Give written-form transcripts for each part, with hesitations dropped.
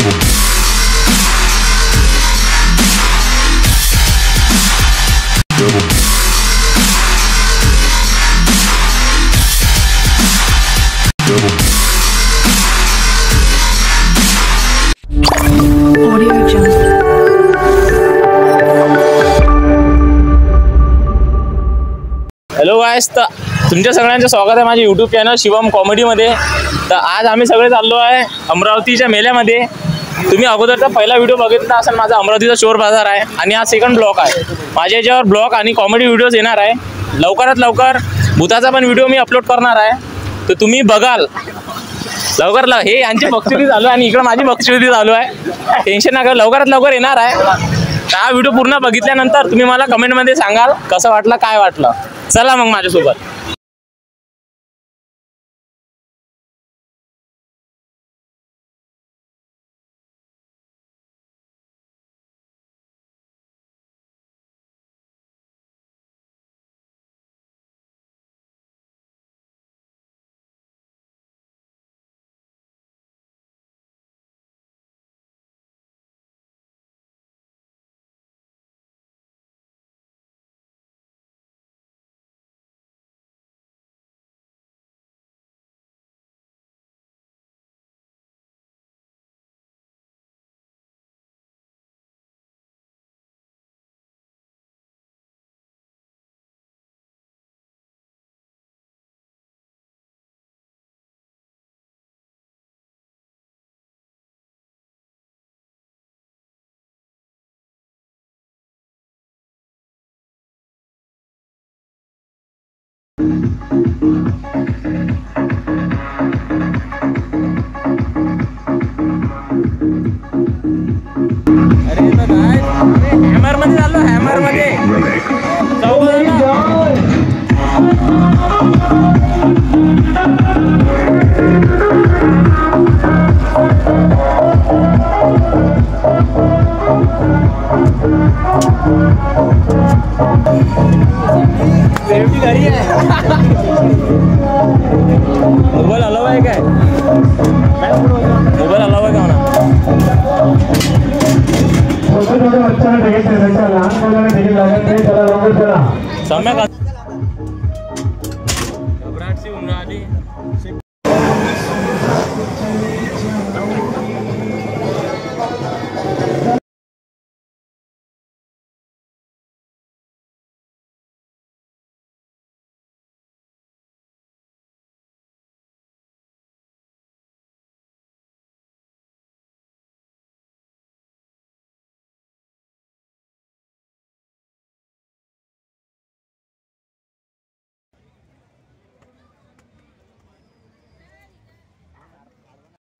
Hello guys, तर तुमच्या सगळ्यांचं स्वागत आहे माझ्या यूट्यूब चॅनल शिवम कॉमेडीमध्ये। तर आज आम्ही सगळे चाललो आहे अमरावतीच्या मेल्यामध्ये। तुम्ही अगोदरचा पहिला व्हिडिओ बघितला असेल, माझा अमरावतीचा चोर बाजार आहे आणि हा सेकंड ब्लॉग आहे। माझ्या याच्यावर ब्लॉग आणि कॉमेडी व्हिडिओज येणार आहे। लवकरात लवकर भूताचा पण व्हिडिओ मी अपलोड करणार आहे, तर तुम्ही बघाल लवकर। हे यांची बक्षिसी चालू आहे आणि इकडे माझी बक्षिसी चालू आहे, टेन्शन नका, लवकरात लवकर येणार आहे। हा व्हिडिओ पूर्ण बघितल्यानंतर तुम्ही मला कमेंटमध्ये सांगाल कसं वाटलं, काय वाटलं। चला मग माझ्यासोबत। अरे तो काय हॅमर मध्ये चाललो, हॅमर मध्ये सेफ्टी घरी आहे। मोबाईल अलाव आहे काय? मोबाईल अलाव आहे का म्हणा? सम्यक घबराटची उन्हाळी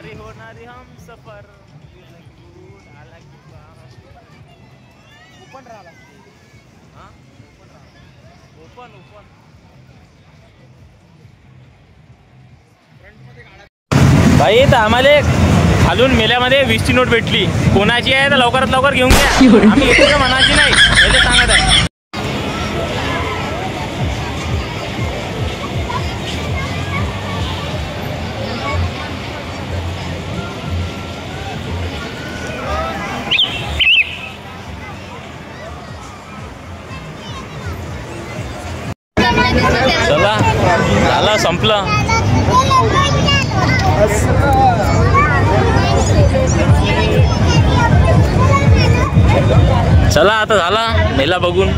होणारी हम सफर ओपन राहिला, हां ओपन ओपन भाई। तर आम्हाला खालून मेल्यामध्ये 20ची नोट भेटली, कोणाची आहे तर लवकरात लवकर घेऊन घ्या। आम्ही एकत्र मनाची नाही हे सांगत आहे। चला झालं, संपलं। चला आता झाला मेला बघून।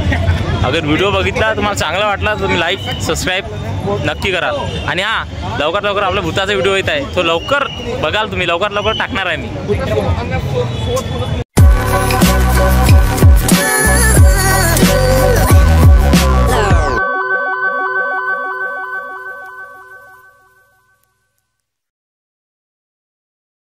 अगर व्हिडिओ बघितला तुम्हाला चांगला वाटला तर तुम्ही लाईक सबस्क्राईब नक्की कराल। आणि हां, लवकर लवकर आपला भूताचा व्हिडिओ येत आहे, तो लवकर बघाल तुम्ही, लवकर लवकर टाकणार आहे मी।